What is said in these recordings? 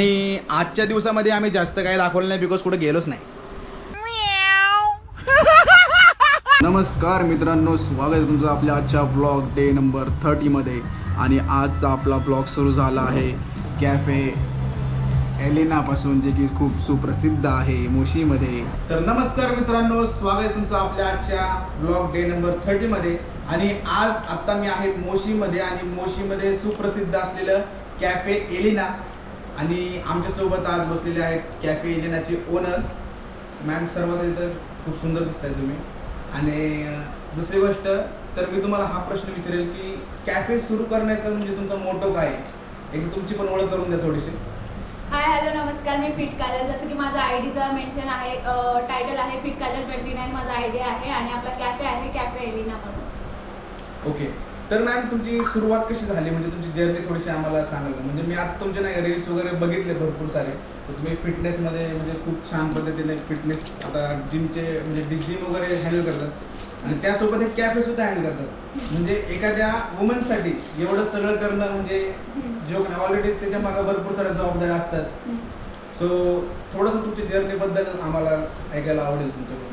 आणि आजच्या दिवसामध्ये आम्ही जास्त काही दाखवलं नाही बिकॉज कुठे गेलोच नाही. नमस्कार मित्रांनो, स्वागत आहे तुमचं आपल्या आजच्या ब्लॉग डे नंबर 30 मध्ये. आणि आजचा आपला ब्लॉग सुरू झाला आहे कॅफे एलिनापासून, जे की खूप सुप्रसिद्ध आहे मोशीमध्ये. तर नमस्कार मित्रांनो, स्वागत आहे तुमचं आपल्या आजच्या ब्लॉग डे नंबर 30 मध्ये. आणि आज आत्ता मी आहे मोशीमध्ये आणि मोशीमध्ये सुप्रसिद्ध असलेलं कॅफे एलिना. आणि आमच्यासोबत आज बसलेले आहेत कॅफे एलिनाचे ओनर मॅम. सर्वात इथं खूप सुंदर दिसताय तुम्ही. आणि दुसरी गोष्ट तर मी तुम्हाला हा प्रश्न विचारेल की कॅफे सुरू करण्याचा म्हणजे तुमचा मोटो काय आहे? एकदा तुमची पण ओळख करून द्या थोडीशी. हाय हॅलो नमस्कार, मी फिट काजल. जसं की माझा आयडीचा मेन्शन आहे, टायटल आहे फिट काजल 29 माझा आयडी आहे. आणि आपला कॅफे आहे कॅफे एलिना म्हणून. ओके, तर मॅम तुमची सुरुवात कशी झाली, म्हणजे तुमची जर्नी थोडीशी आम्हाला सांगाल का? म्हणजे मी आता तुमचे नाही रील्स वगैरे बघितले भरपूर सारे. तर तुम्ही फिटनेसमध्ये म्हणजे खूप छान पद्धतीने फिटनेस आता जिमचे म्हणजे जिम वगैरे हँडल करतात आणि त्यासोबत एक कॅफे सुद्धा हँडल करतात. म्हणजे एखाद्या वुमनसाठी एवढं सगळं करणं म्हणजे जो ऑलरेडी त्याच्या मागे भरपूर साऱ्या जबाबदाऱ्या असतात. सो थोडंसं तुमच्या जर्नीबद्दल आम्हाला ऐकायला आवडेल तुमच्याकडून.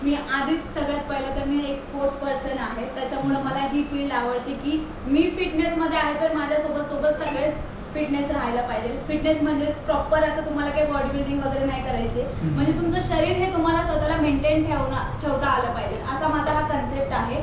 मी आधीच सगळ्यात पहिलं तर मी एक स्पोर्ट्स पर्सन आहे, त्याच्यामुळे मला ही फील्ड आवडते की मी फिटनेसमध्ये आहे तर माझ्यासोबत सगळेच फिटनेस राहायला पाहिजे. फिटनेस म्हणजे प्रॉपर असं तुम्हाला काही बॉडी बिल्डिंग वगैरे नाही करायचे, म्हणजे तुमचं शरीर हे तुम्हाला स्वतःला मेंटेन ठेवता आलं पाहिजे, असा माझा हा कन्सेप्ट आहे.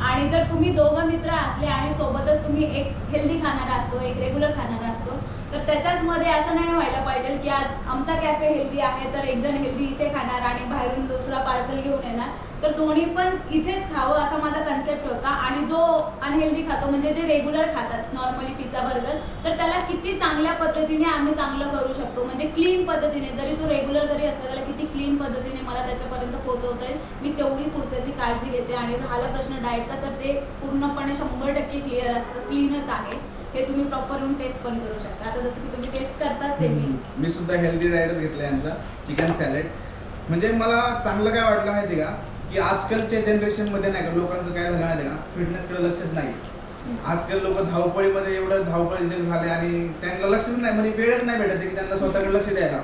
आणि जर तुम्ही दोघं मित्र असले आणि सोबतच तुम्ही एक हेल्दी खाणारा असतो, एक रेग्युलर खाणारा असतो, तर त्याच्याच मध्ये असं नाही व्हायला पाहिजे की आज आमचा कॅफे हेल्दी आहे तर एक जण हेल्दी इथे खाणार आणि बाहेरून दुसरा पार्सल घेऊन येणार. तर दोन्ही पण इथेच खावं असा माझा कन्सेप्ट होता. आणि जो अनहेल्दी खातो म्हणजे जे रेग्युलर खातात नॉर्मली पिझ्झा बर्गर, तर त्याला किती चांगल्या पद्धतीने आम्ही चांगलं करू शकतो, म्हणजे क्लीन पद्धतीने. जरी तो रेग्युलर जरी असला त्याला किती क्लीन पद्धतीने मला त्याच्यापर्यंत पोहोचवता येईल, मी तेवढी पुढच्याची काळजी घेते. आणि झाला प्रश्न डाएटचा, तर ते पूर्णपणे 100% क्लिअर असतं, क्लीनच आहे. हे तुम्ही प्रॉपर येऊन टेस्ट पण करू शकता. आता जसं की तुम्ही टेस्ट करताच आहे, मी सुद्धा हेल्दी डाएटच घेतला यांचा, चिकन सॅलेड. म्हणजे मला चांगलं काय वाटलं माहिती का, की आजकालच्या जनरेशनमध्ये नाही का लोकांचं काय झालं माहिती का, फिटनेसकडे लक्षच नाही. आजकाल लोक धावपळीमध्ये एवढं धावपळी जग झाले आणि त्यांना लक्षच नाही, म्हणजे वेळच नाही भेटत की त्यांना स्वतःकडे लक्ष द्यायला.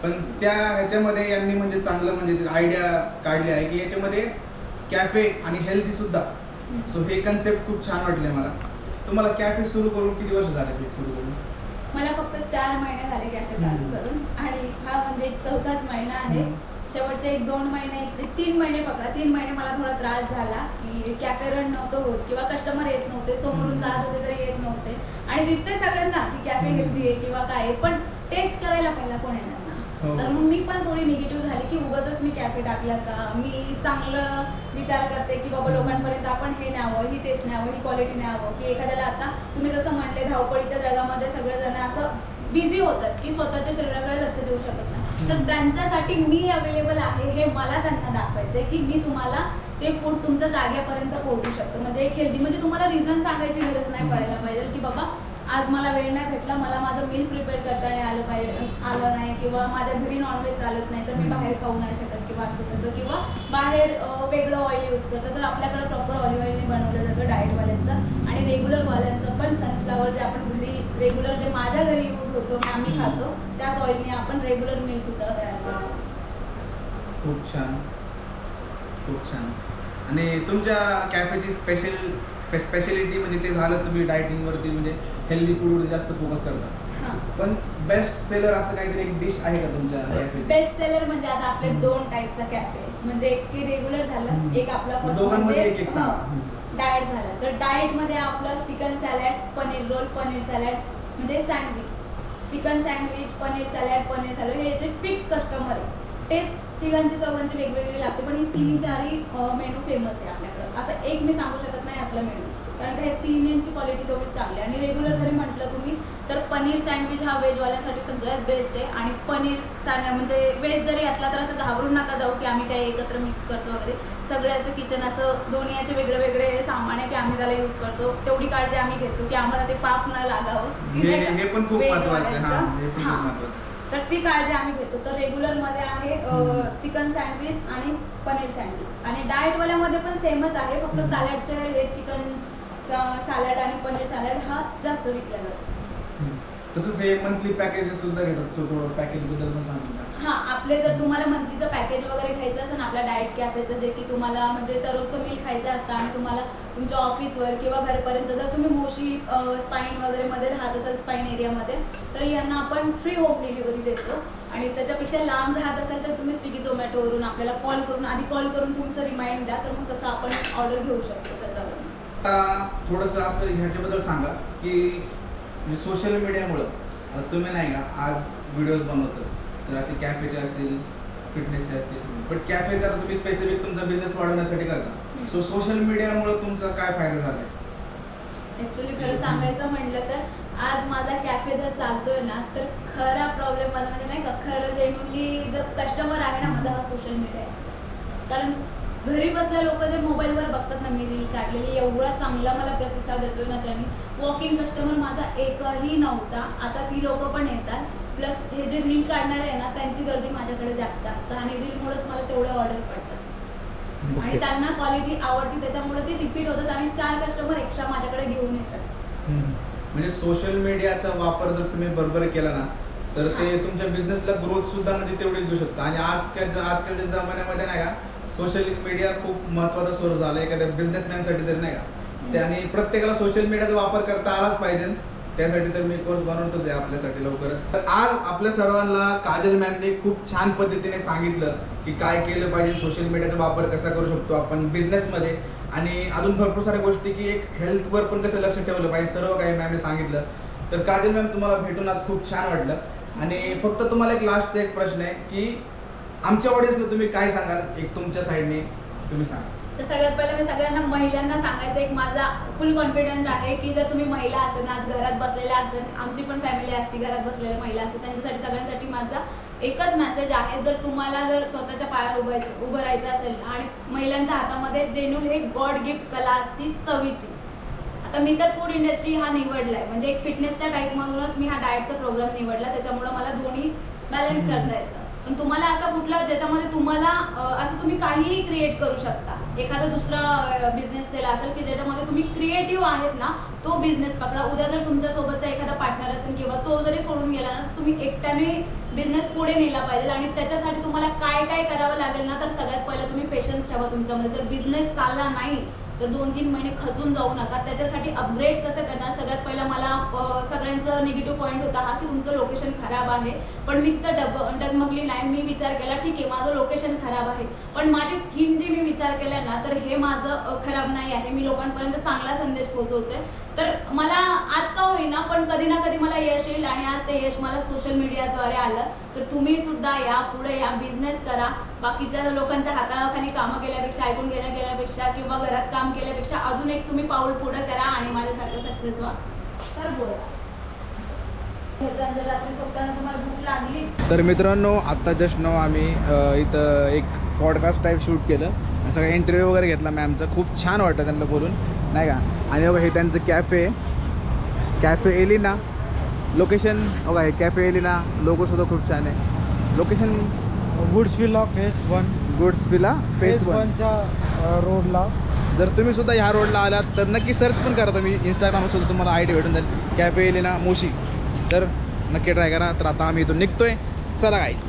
पण त्या ह्याच्यामध्ये यांनी म्हणजे चांगलं म्हणजे आयडिया काढली आहे की याच्यामध्ये कॅफे आणि हेल्दी सुद्धा. सो हे कन्सेप्ट खूप छान वाटले मला. तुम्हाला कॅफे सुरू करून किती वर्ष झाले ते सुरू करून? मला फक्त 4 महिने झाले कॅफे चालू करून. आणि हा म्हणजे 4थाच महिना आहे. शेवटचे 1-2 महिने, 3 महिने पकडा, 3 महिने मला थोडा त्रास झाला की कॅफे रन नव्हतं होत किंवा कस्टमर येत नव्हते, समोरून जात होते तरी येत नव्हते. आणि दिसतंय सगळ्यांना की कॅफे हेल्दी आहे किंवा काय, पण टेस्ट करायला पहिला कोण येणार ना. तर मग मी पण थोडी निगेटिव्ह झाली की उगाचच मी कॅफे टाकला का. मी चांगलं विचार करते की बाबा लोकांपर्यंत आपण हे न्यावं, ही टेस्ट न्यावं, ही क्वालिटी न्यावं. की एखाद्याला आता तुम्ही जसं म्हटले धावपळीच्या जगामध्ये सगळेजण असं बिझी होतात की स्वतःच्या शरीराकडे लक्ष देऊ शकत नाही. तर त्यांच्यासाठी मी अवेलेबल आहे, हे मला त्यांना दाखवायचंय की मी तुम्हाला ते फूड तुमच्या जागेपर्यंत पोहोचू शकतं. म्हणजे एक हेल्दी, म्हणजे तुम्हाला रिझन सांगायची गरज नाही पडायला पाहिजे की बाबा आज मला वेळ नाही भेटला, मला माझं मील प्रिपेअर करता नाही आलं नाही, किंवा माझ्या घरी नॉनव्हेज चालत नाही तर मी बाहेर खाऊ नाही शकत किंवा असं तसं, किंवा बाहेर वेगळं ऑइल यूज करतं. तर आपल्याकडे प्रॉपर ऑलिव्ह ऑइलने बनवलं जातं डाएटवाल्यांचं आणि रेग्युलरवाल्यांचं पण. सनफ्लावर जे आपण घरी रेग्युलर जे माझ्या घरी यूज होतो, आम्ही खातो, त्याच ऑइलने आपण रेग्युलर मील सुद्धा तयार करतो. खूप छान, खूप छान. आणि तुमच्या कॅफेची स्पेशलिटी म्हणजे ते झालं तुम्ही डायटिंगवरती म्हणजे हेल्दी फूडवर जास्त फोकस करता, पण बेस्ट सेलर असं काहीतरी एक डिश आहे का तुमच्या कॅफे? बेस्ट सेलर म्हणजे आता आपले 2 टाईपचा कॅफे, म्हणजे एक की रेग्युलर झालं, एक आपला फर्स्ट दोघांमध्ये एक डाएट झालं. तर डाएट मध्ये आपलं chicken salad, paneer roll, paneer salad म्हणजे sandwich, chicken sandwich, paneer salad हे जे फिक्स कस्टमर आहे. टेस्ट तिघांची चौघांची वेगवेगळी लागते, पण ही 3-4ही मेनू फेमस आहे आपल्याकडं. असं एक मी सांगू शकत नाही यातला मेनू, कारण का हे 3 क्वालिटी तेवढी चांगली आहे. आणि रेग्युलर जरी म्हटलं तुम्ही तर पनीर सँडविच हा व्हेजवाल्यांसाठी सगळ्यात बेस्ट आहे. आणि पनीर म्हणजे व्हेज जरी असला तर असं घाबरून नका जाऊ की आम्ही काही एकत्र मिक्स करतो वगैरे. सगळ्याचं किचन असं दोन्ही याचे वेगळे वेगळे सामान आहे की आम्ही त्याला यूज करतो. तेवढी काळजी आम्ही घेतो की आम्हाला ते पाप न लागावं. हे पण खूप महत्त्वाचं. तर ती काळजी आम्ही घेतो. तर रेग्युलरमध्ये आहे चिकन सँडविच आणि पनीर सँडविच. आणि डाएटवाल्यामध्ये पण सेमच आहे, फक्त सॅलडचे हे चिकन सॅलड आणि पनीर सॅलड हा जास्त विकला जातो. तसंच हे मंथली पॅकेजेस सुद्धा घेतात, सो थोडं पॅकेजबद्दल पण सांगा. हां, आपले जर तुम्हाला मंथलीचं पॅकेज वगैरे घ्यायचं असेल आपल्या डाएट कॅफेचं, जे की तुम्हाला म्हणजे दररोजचं मील खायचं असतं आणि तुम्हाला तुमच्या ऑफिसवर किंवा घरपर्यंत जर तुम्ही मोशी स्पाईन वगैरेमध्ये राहत असाल, स्पाईन एरियामध्ये, तर यांना आपण फ्री होम डिलिव्हरी देतो. आणि त्याच्यापेक्षा लांब राहत असाल तर तुम्ही स्विगी झोमॅटोवरून आपल्याला कॉल करून तुमचं रिमाइंड द्या, तर मग तसं आपण ऑर्डर घेऊ शकतो त्याच्यावरून. थोडंसं असं ह्याच्याबद्दल सांगा की सोशल मीडियामुळं आता तुम्ही नाही का आज व्हिडिओज बनवतात, तर असे कॅफेचे असतील, फिटनेसचे असतील, बट कॅफेचा आता तुम्ही स्पेसिफिक तुमचा बिझनेस वाढवण्यासाठी करता. सो सोशल मीडियामुळं तुमचा काय फायदा झाला आहे? ॲक्च्युली खरं सांगायचं म्हटलं तर आज माझा कॅफे जर चालतोय ना, तर खरा प्रॉब्लेम माझा म्हणजे नाही का, खरं जेन्युअनली जर कस्टमर आहे ना माझा, हा सोशल मीडिया आहे. कारण घरी बसल्या लोक जे मोबाईलवर बघतात ना मी रील काढलेली, एवढा चांगला मला प्रतिसाद देतोय ना त्यांनी. वॉकिंग कस्टमर माझा एकही नव्हता, आता ती लोक पण येतात. प्लस हे जे रील काढणारे आहे ना, त्यांची गर्दी माझ्याकडे जास्त असतं आणि रीलमुळेच मला तेवढे ऑर्डर पडतात आणि त्यांना क्वालिटी आवडती, त्याच्यामुळे ती रिपीट होतात आणि 4 कस्टमर एक्स्ट्रा माझ्याकडे घेऊन येतात. म्हणजे सोशल मीडियाचा वापर जर तुम्ही बरोबर केला ना, तर ते तुमच्या बिझनेसला ग्रोथ सुद्धा म्हणजे तेवढीच देऊ शकतं. आणि आजकालच्या जमान्यामध्ये नाही का, सोशल मीडिया खूप महत्त्वाचा सोर्स झाला एखाद्या बिझनेसमॅनसाठी तरी नाही का. त्याने प्रत्येकाला सोशल मीडियाचा वापर करता आलाच पाहिजे. त्यासाठी तर मी कोर्स बनवतोच आहे आपल्यासाठी लवकरच. तर आज आपल्या सर्वांना काजल मॅमने खूप छान पद्धतीने सांगितलं की काय केलं पाहिजे, सोशल मीडियाचा वापर कसा करू शकतो आपण बिझनेसमध्ये, आणि अजून भरपूर साऱ्या गोष्टी की एक हेल्थवर पण कसं लक्ष ठेवलं पाहिजे, सर्व काही मॅमने सांगितलं. तर काजल मॅम तुम्हाला भेटून आज खूप छान वाटलं. आणि फक्त तुम्हाला एक लास्टचा एक प्रश्न आहे की आमच्या ऑडियन्सला तुम्ही काय सांगाल, एक तुमच्या साईडने तुम्ही सांगा. तर सगळ्यात पहिलं मी सगळ्यांना महिलांना सांगायचं, एक माझा फुल कॉन्फिडन्स आहे की जर तुम्ही महिला असेल ना, आज घरात बसलेल्या असेल, आमची पण फॅमिली असते घरात बसलेल्या महिला असते, त्यांच्यासाठी सगळ्यांसाठी माझा एकच मेसेज आहे, जर तुम्हाला जर स्वतःच्या पायावर उभं राहायचं असेल आणि महिलांच्या हातामध्ये जेन्युइन हे गॉड गिफ्ट कला असती चवीची. आता मी तर फूड इंडस्ट्री हा निवडलाय, म्हणजे एक फिटनेसच्या टाईपमधूनच मी हा डाएटचा प्रोग्राम निवडला, त्याच्यामुळे मला दोन्ही बॅलन्स करता येतं. पण तुम्हाला असं कुठलं ज्याच्यामध्ये तुम्हाला असं तुम्ही काहीही क्रिएट करू शकता, एखादा दुसरा बिझनेस केला असेल की ज्याच्यामध्ये तुम्ही क्रिएटिव्ह आहेत ना, तो बिझनेस पकडा. उद्या जर तुमच्यासोबतचा एखादा पार्टनर असेल किंवा तो जरी सोडून गेला ना, तुम्ही एकट्याने बिझनेस पुढे नेला पाहिजे. आणि त्याच्यासाठी तुम्हाला काय काय करावं लागेल ना, तर सगळ्यात पहिलं तुम्ही पेशन्स ठेवा तुमच्यामध्ये. जर बिझनेस चालला नाही तर 2-3 महिने खचून जाऊ नका. त्याच्यासाठी अपग्रेड कसं करणार, सगळ्यात पहिला मला सगळ्यांचं निगेटिव्ह पॉईंट होता हा की तुमचं लोकेशन खराब आहे. पण मी तिथं डगमगली नाही, मी विचार केला ठीक आहे माझं लोकेशन खराब आहे, पण माझी थीम जी मी विचार केला ना, तर हे माझं खराब नाही आहे, मी लोकांपर्यंत चांगला संदेश पोहोचवते. तर मला आज का होईना पण कधी ना कधी मला यश येईल आणि आज ते यश मला सोशल मीडियाद्वारे आलं. तर तुम्ही सुद्धा या पुढे या, बिझनेस करा. बाकीच्या लोकांच्या हाताखाली कामं केल्यापेक्षा, ऐकून गेल्यापेक्षा किंवा घरात काम केल्यापेक्षा अजून एक तुम्ही पाऊल पुढे करा आणि माझ्यासारखं सक्सेस व्हा. तर बोला रात्री झोपताना तुम्हाला भूक लागली. तर मित्रांनो, आत्ता जस्ट नाव आम्ही इथं एक पॉडकास्ट टाईप शूट केलं, सगळं इंटरव्ह्यू वगैरे घेतला मॅमचा. खूप छान वाटतं त्यांना बोलून नाही का. आणि बघा हे त्यांचं कॅफे एलिना लोकेशन बघा, हे कॅफे एलिना लोगोसुद्धा खूप छान आहे. Location Goodsvilla phase 1. Goodsvilla phase 1च्या रोडला. जर तुम्ही सुद्धा ह्या रोडला आलात तर नक्की सर्च पण करा तुम्ही इंस्टाग्रामवर सुद्धा, तुम्हाला आयडी भेटून जाईल कॅफे एलिना मोशी. तर नक्की ट्राय करा. तर आता आम्ही इथून निघतोय, चला गाईस.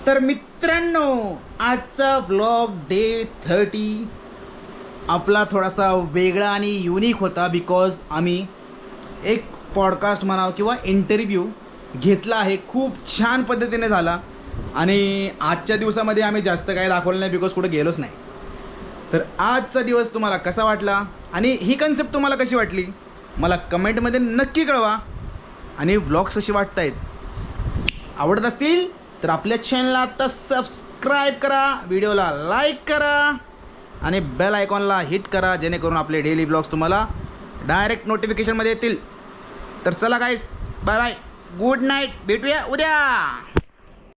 तर मित्रांनो आजचा व्लॉग डे 30 आपला थोडासा वेगळा आणि युनिक होता, बिकॉज आम्ही एक पॉडकास्ट म्हणावं किंवा इंटरव्ह्यू घेतला आहे. खूप छान पद्धतीने झाला आणि आजच्या दिवसामध्ये आम्ही जास्त काही दाखवलं नाही, बिकॉज कुठे गेलोच नाही. तर आजचा दिवस तुम्हाला कसा वाटला आणि ही कन्सेप्ट तुम्हाला कशी वाटली मला कमेंटमध्ये नक्की कळवा. आणि व्लॉग्स कसे वाटत आहेत, आवडत असतील तर आपल्या चॅनलला आता सबस्क्राईब करा, व्हिडिओला लाईक करा आणि बेल आयकॉनला हिट करा, जेणेकरून आपले डेली व्लॉग्स तुम्हाला डायरेक्ट नोटिफिकेशनमध्ये येतील. तर चला गाईस, बाय बाय, गुड नाईट, भेटूया उद्या.